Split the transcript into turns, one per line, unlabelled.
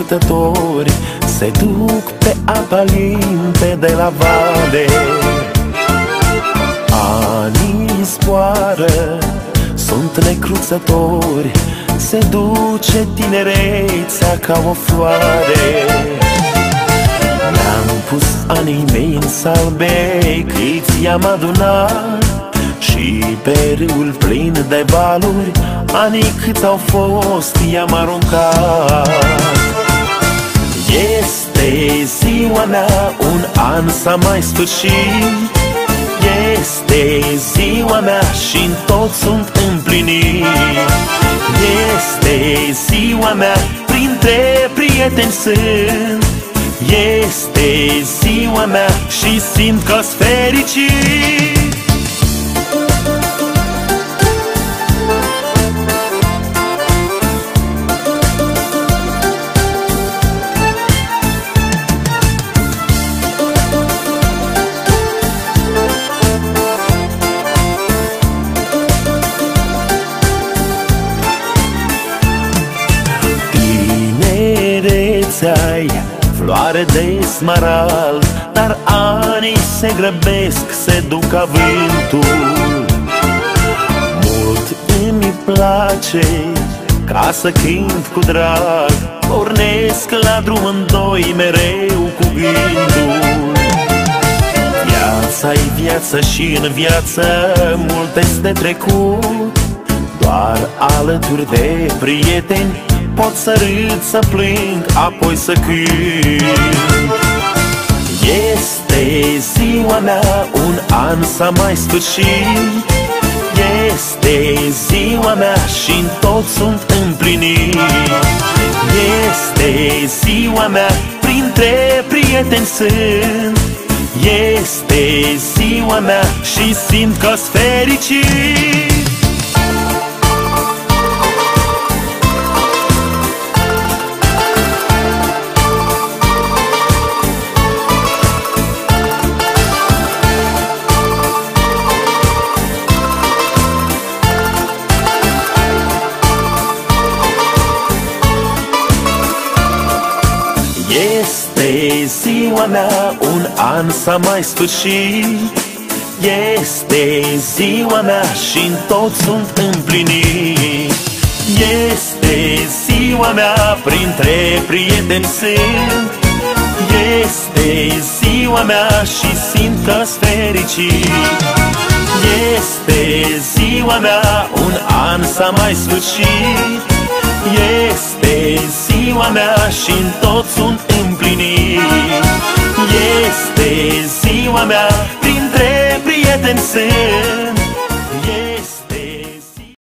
purtători se duc pe apa limpede la vale. Anii zboară, sunt necruțători, se duce tinerețea ca o floare. Mi-am pus anii mei în salbe, câți i-am adunat, și pe râul plin de valuri, anii câți au fost i-am aruncat. Este ziua mea, un an s-a mai sfârșit, este ziua mea și-n tot sunt împlinit. Este ziua mea, printre prieteni sunt, este ziua mea și simt că-s fericit. Ai floare de smarald, dar anii se grăbesc, se duc ca vântul. Mult îmi place ca să cânt cu drag, pornesc la drum în doi mereu cu gândul. Viața-i viață și în viață multe-s de trecut, doar alături de prieteni pot să râd, să plâng, apoi să cânt. Este ziua mea, un an s-a mai sfârșit, este ziua mea și-n tot sunt împlinit. Este ziua mea, printre prieteni sunt, este ziua mea și simt că-s fericit. Este ziua mea, un an s-a mai sfârșit, este ziua mea și-n tot sunt împlinit. Este ziua mea, printre prieteni sunt, este ziua mea și simt că-s fericit. Este ziua mea, un an s-a mai sfârșit, este ziua mea și-n tot sunt împlinit. Este ziua mea, printre prieteni sunt,